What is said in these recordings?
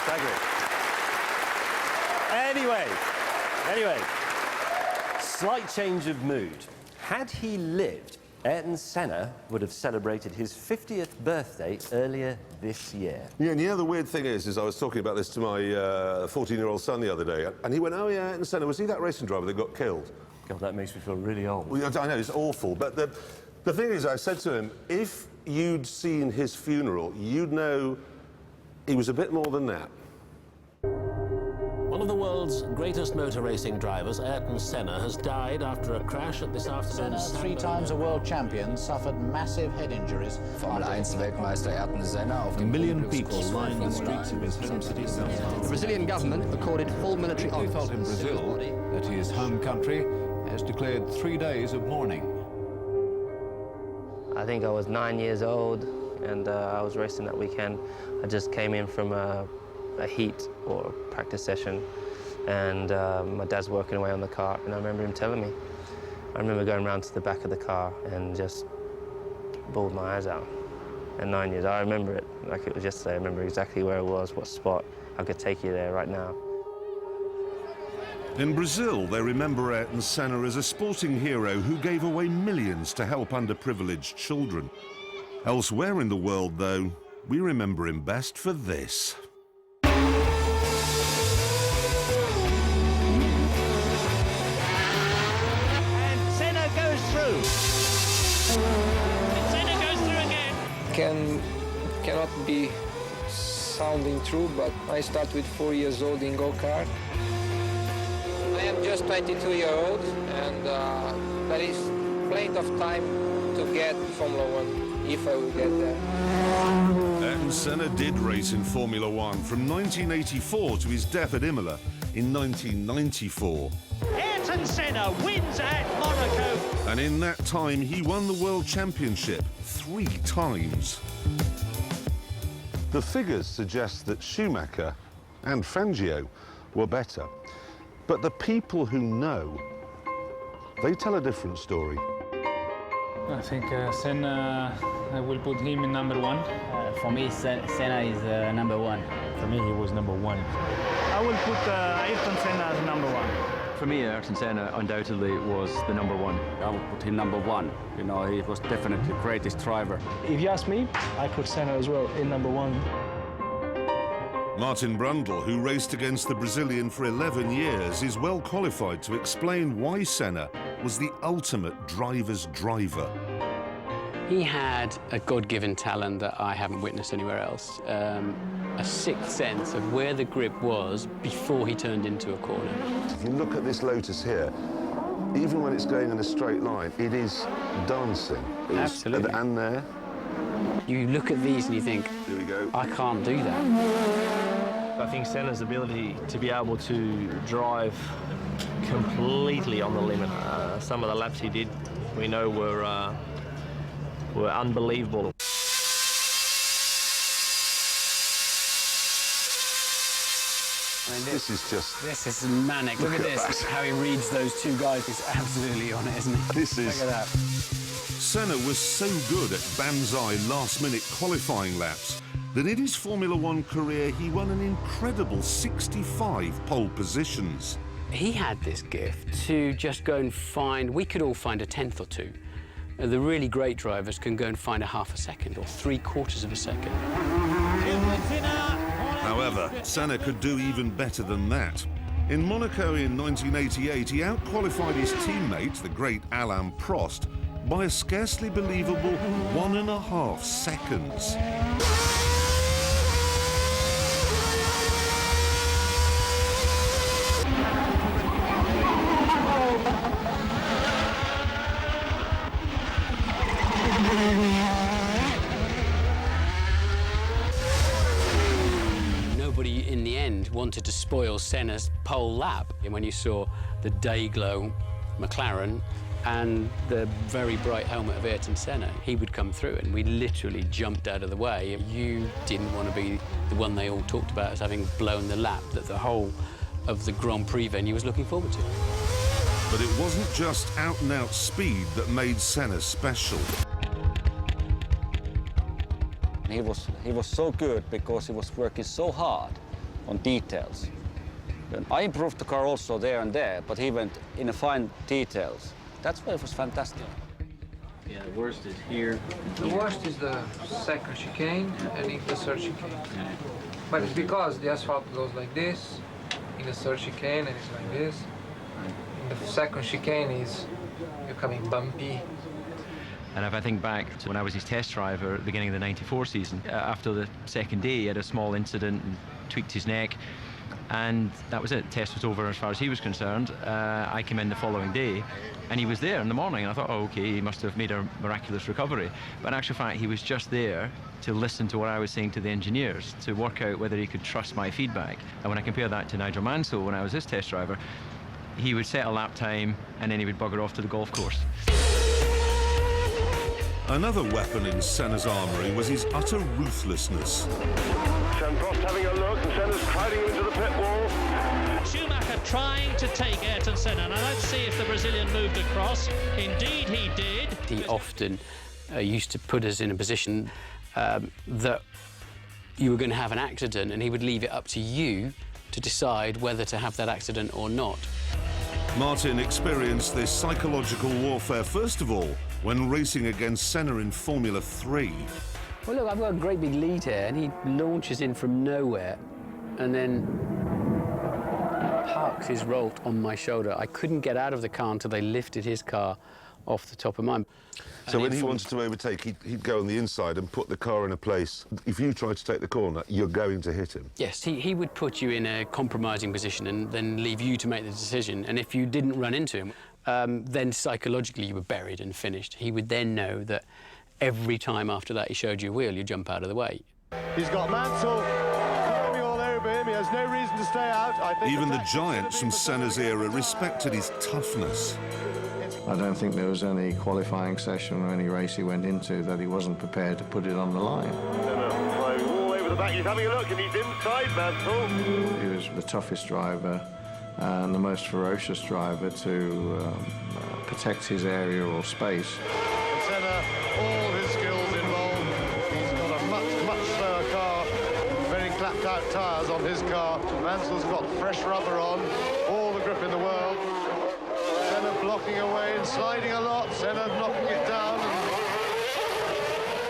Thank you. Anyway, slight change of mood. Had he lived, Ayrton Senna would have celebrated his 50th birthday earlier this year. Yeah, and the other weird thing is I was talking about this to my 14-year-old son the other day, and he went, oh yeah, Ayrton Senna, was he that racing driver that got killed? God, that makes me feel really old. Well, I know, it's awful, but the thing is, I said to him, if you'd seen his funeral, you'd know he was a bit more than that. One of the world's greatest motor racing drivers, Ayrton Senna, has died after a crash at this afternoon's... Senna, 3 times a world champion, suffered massive head injuries. Formel 1 Weltmeister Ayrton Senna auf dem A million people line the streets of his home city. The Brazilian government accorded full military honors. He felt in Brazil that his home country has declared 3 days of mourning. I think I was 9 years old, and I was racing that weekend. I just came in from a heat or a practice session, and my dad's working away on the car, and I remember him telling me. I remember going around to the back of the car and just bawled my eyes out. At 9 years, I remember it like it was yesterday. I remember exactly where it was, what spot. I could take you there right now. In Brazil, they remember Ayrton Senna as a sporting hero who gave away millions to help underprivileged children. Elsewhere in the world, though, we remember him best for this. Cannot be sounding true, but I start with 4 years old in go-kart. I am just 22-year-old, and there is plenty of time to get Formula 1, if I will get there. Ayrton Senna did race in Formula 1 from 1984 to his death at Imola in 1994. Ayrton Senna wins at Monaco. And in that time, he won the World Championship 3 times. The figures suggest that Schumacher and Fangio were better. But the people who know, they tell a different story. I think Senna, I will put him in number 1. For me, Senna is number 1. For me, he was number 1. I will put Ayrton Senna as number 1. For me, Ayrton Senna undoubtedly was the number 1. I would put him number 1. You know, he was definitely the greatest driver. If you ask me, I put Senna as well in number 1. Martin Brundle, who raced against the Brazilian for 11 years, is well qualified to explain why Senna was the ultimate driver's driver. He had a God-given talent that I haven't witnessed anywhere else. A sixth sense of where the grip was before he turned into a corner. If you look at this Lotus here, even when it's going in a straight line, it is dancing. Absolutely. And there. You look at these and you think, here we go. I can't do that. I think Senna's ability to be able to drive completely on the limit. Some of the laps he did, we know, were unbelievable. This is manic. Look at this. How he reads those 2 guys. He's absolutely on it, isn't he? This is... Look at that. Senna was so good at banzai last-minute qualifying laps that in his Formula 1 career he won an incredible 65 pole positions. He had this gift to just go and find... We could all find a 10th or 2. The really great drivers can go and find a half a second or 3/4 of a second. However, Senna could do even better than that. In Monaco in 1988, he outqualified his teammate, the great Alain Prost, by a scarcely believable 1.5 seconds. Nobody in the end wanted to spoil Senna's pole lap. And when you saw the day-glow McLaren and the very bright helmet of Ayrton Senna, he would come through and we literally jumped out of the way. You didn't want to be the one they all talked about as having blown the lap that the whole of the Grand Prix venue was looking forward to. But it wasn't just out-and-out speed that made Senna special. He was so good because he was working so hard on details. And I improved the car also there and there, but he went in the fine details. That's why it was fantastic. Yeah, the worst is here. The worst is the second chicane and in the third chicane. But it's because the asphalt goes like this, in the third chicane, and it's like this. In the second chicane is becoming bumpy. And if I think back to when I was his test driver at the beginning of the '94 season, after the second day he had a small incident and tweaked his neck, and that was it. The test was over as far as he was concerned. I came in the following day and he was there in the morning, and I thought, oh, okay, he must have made a miraculous recovery. But in actual fact, he was just there to listen to what I was saying to the engineers, to work out whether he could trust my feedback. And when I compare that to Nigel Mansell, when I was his test driver, he would set a lap time and then he would bugger off to the golf course. Another weapon in Senna's armoury was his utter ruthlessness. Prost having a look, and Senna's crowding him into the pit wall. Schumacher trying to take Ayrton Senna. Now let's see if the Brazilian moved across. Indeed he did. He often used to put us in a position that you were going to have an accident, and he would leave it up to you to decide whether to have that accident or not. Martin experienced this psychological warfare first of all when racing against Senna in Formula 3. Well, look, I've got a great big lead here, and he launches in from nowhere and then parks his Rolt on my shoulder. I couldn't get out of the car until they lifted his car off the top of mine. So when he wanted to overtake, he'd go on the inside and put the car in a place. If you tried to take the corner, you're going to hit him. Yes, he would put you in a compromising position and then leave you to make the decision. And if you didn't run into him, then psychologically you were buried and finished. He would then know that every time after that he showed you a wheel, you jump out of the way. He's got Mansell climbing all over him. He has no reason to stay out. I think even the giants from Senna's era respected his toughness. I don't think there was any qualifying session or any race he went into that he wasn't prepared to put it on the line. All over the back, he's having a look, and he's inside Mansell. He was the toughest driver and the most ferocious driver to protect his area or space. And Senna, all his skills involved. He's got a much slower car, very clapped out tyres on his car. Mansell's got fresh rubber on, all the grip in the world. Senna blocking away and sliding a lot, Senna knocking it down.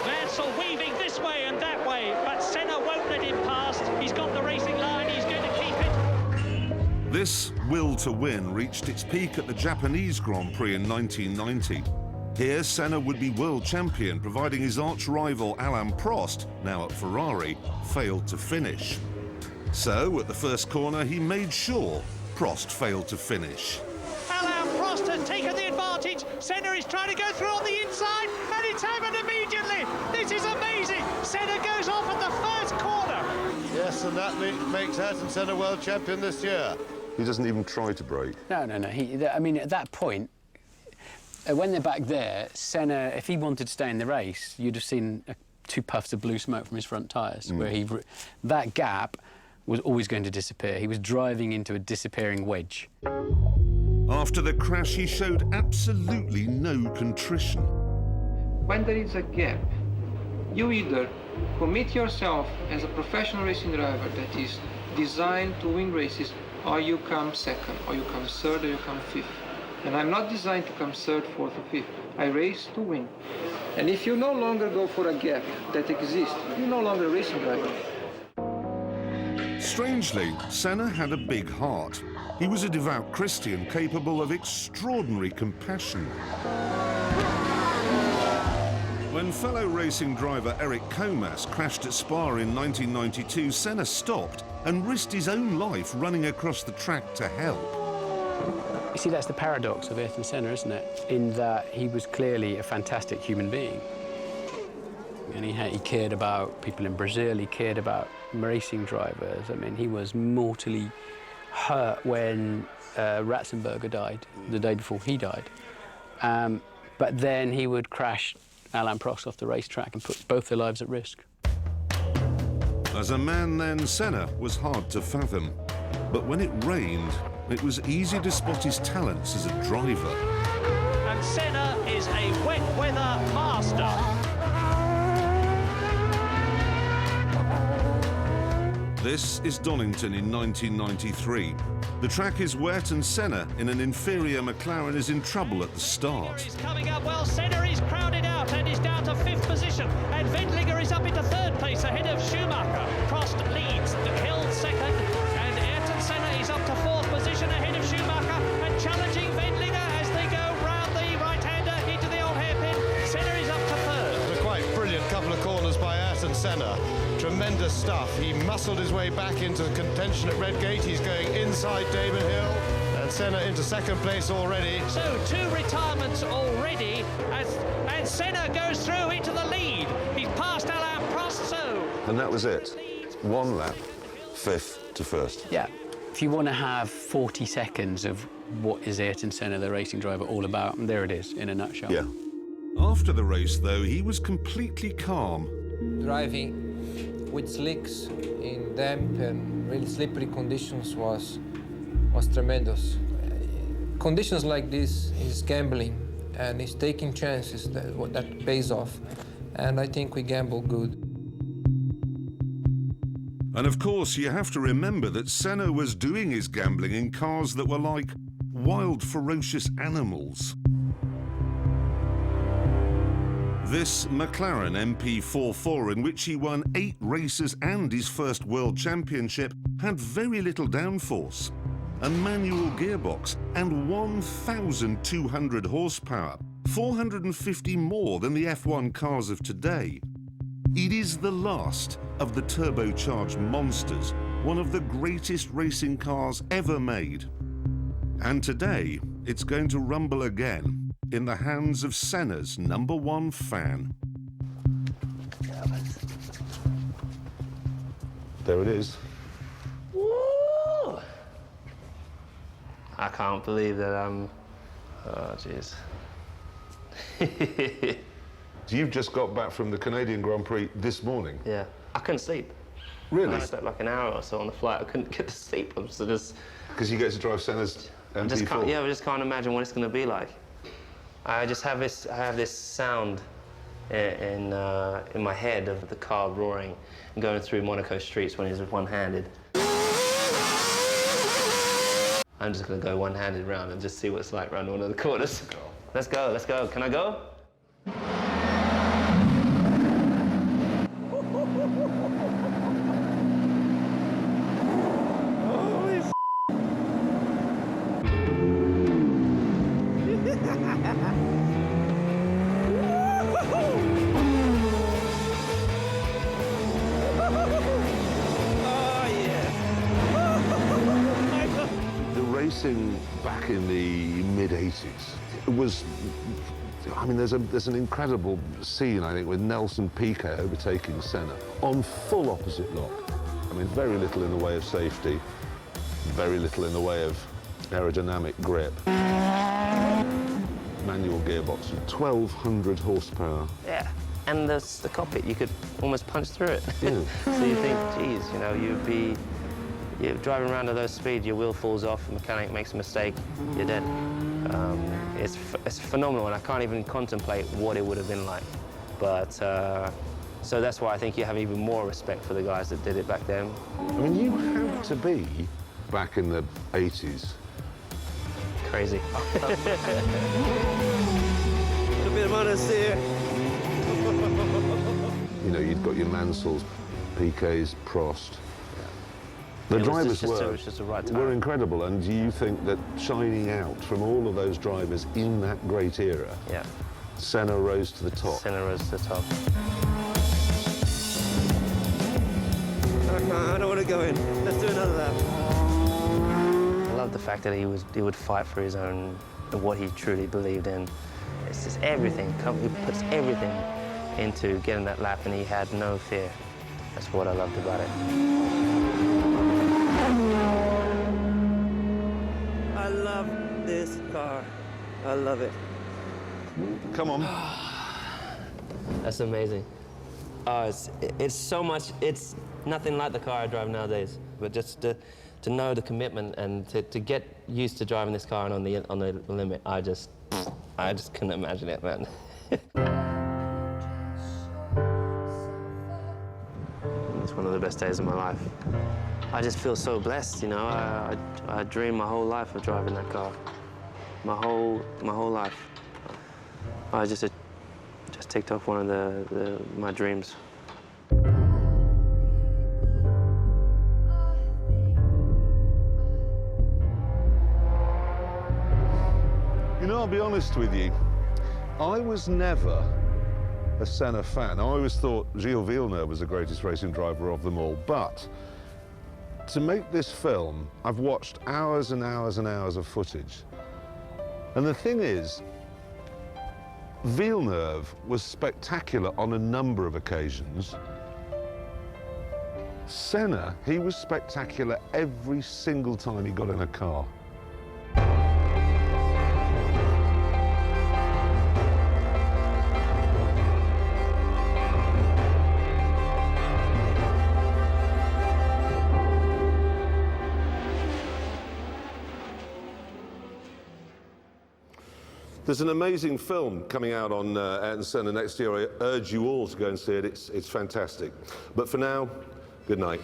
Mansell weaving this way and that way, but Senna won't let him past. He's got the racing line, he's going to keep it. This will to win reached its peak at the Japanese Grand Prix in 1990. Here, Senna would be world champion, providing his arch-rival Alain Prost, now at Ferrari, failed to finish. So, at the first corner, he made sure Prost failed to finish. Alain Prost has taken the advantage. Senna is trying to go through on the inside, and it's happened immediately. This is amazing. Senna goes off at the first corner. Yes, and that makes Ayrton Senna world champion this year. He doesn't even try to brake. No. I mean, at that point, when they're back there, Senna, if he wanted to stay in the race, you'd have seen 2 puffs of blue smoke from his front tyres, where that gap was always going to disappear. He was driving into a disappearing wedge. After the crash, he showed absolutely no contrition. When there is a gap, you either commit yourself as a professional racing driver that is designed to win races, or you come second, or you come third, or you come fifth. And I'm not designed to come third, fourth, or fifth. I race to win. And if you no longer go for a gap that exists, you're no longer a racing driver. Strangely, Senna had a big heart. He was a devout Christian capable of extraordinary compassion. When fellow racing driver Eric Comas crashed at Spa in 1992, Senna stopped and risked his own life running across the track to help. You see, that's the paradox of Ayrton Senna, isn't it? In that he was clearly a fantastic human being. And he cared about people in Brazil, he cared about racing drivers. I mean, he was mortally hurt when Ratzenberger died, the day before he died. But then he would crash Alain Prost off the racetrack and put both their lives at risk. As a man then, Senna was hard to fathom. But when it rained, it was easy to spot his talents as a driver. And Senna is a wet weather master. This is Donington in 1993. The track is wet and Senna, in an inferior McLaren, is in trouble at the start. He's coming up well. Senna is crowded out and is down to 5th position. And Wendlinger is up into 3rd place ahead of Schumacher. Prost leads, Hill 2nd. And Ayrton Senna is up to 4th position ahead of Schumacher and challenging Wendlinger as they go round the right-hander into the old hairpin. Senna is up to 3rd. A quite brilliant couple of corners by Ayrton Senna. Tremendous stuff. He muscled his way back into contention at Redgate. He's going inside Damon Hill. And Senna into 2nd place already. So 2 retirements already and Senna goes through into the lead. He's passed Alain Prost, so... And that was it. 1 lap, 5th to 1st. Yeah. If you want to have 40 seconds of what is Ayrton Senna, the racing driver, all about, there it is, in a nutshell. Yeah. After the race, though, he was completely calm. Driving with slicks in damp and really slippery conditions was tremendous. Conditions like this is gambling and it's taking chances that pays off. And I think we gamble good. And of course, you have to remember that Senna was doing his gambling in cars that were like wild, ferocious animals. This McLaren MP44, in which he won 8 races and his first world championship, had very little downforce, a manual gearbox and 1,200 horsepower, 450 more than the F1 cars of today. It is the last of the turbocharged monsters, one of the greatest racing cars ever made. And today, it's going to rumble again in the hands of Senna's #1 fan. There it is. Woo! I can't believe that I'm... Oh, jeez. You've just got back from the Canadian Grand Prix this morning? Yeah. I couldn't sleep. Really? I slept like an hour or so on the flight. I couldn't get to sleep. I was just... Because you get to drive Senna's MP4? I just can't imagine what it's going to be like. I have this sound in my head of the car roaring and going through Monaco streets when he's one-handed. I'm just going to go one-handed round and just see what it's like around one of the corners. Let's go, let's go. Can I go? Back in the mid-80s, it was, I mean, there's an incredible scene, I think, with Nelson Piquet overtaking Senna on full opposite lock. I mean, very little in the way of safety, very little in the way of aerodynamic grip. Manual gearbox with 1,200 horsepower. Yeah, and the cockpit, you could almost punch through it. Yeah. So you think, geez, you know, you're driving around at those speeds, your wheel falls off, the mechanic makes a mistake, you're dead. It's phenomenal, and I can't even contemplate what it would have been like. But, so that's why I think you have even more respect for the guys that did it back then. I mean, you had to be, back in the 80s. Crazy. A bit of honesty here. You know, you've got your Mansells, Piquets, Prost. The drivers were incredible, and do you think that shining out from all of those drivers in that great era, yeah, Senna rose to the top? Senna rose to the top. I don't want to go in. Let's do another lap. I love the fact that he would fight for his own, what he truly believed in. It's just everything. He puts everything into getting that lap, and he had no fear. That's what I loved about it. I love this car. I love it. Come on. That's amazing. It's so much, it's nothing like the car I drive nowadays. But just to know the commitment and to get used to driving this car and on the limit, I just couldn't imagine it, man. It's one of the best days of my life. I just feel so blessed, you know. I dreamed my whole life of driving that car. My whole life. I just ticked off one of my dreams. You know, I'll be honest with you, I was never a Senna fan. I always thought Gilles Villeneuve was the greatest racing driver of them all, but to make this film, I've watched hours and hours and hours of footage. And the thing is, Villeneuve was spectacular on a number of occasions. Senna, he was spectacular every single time he got in a car. There's an amazing film coming out on Ayrton Senna next year. I urge you all to go and see it. It's fantastic. But for now, good night.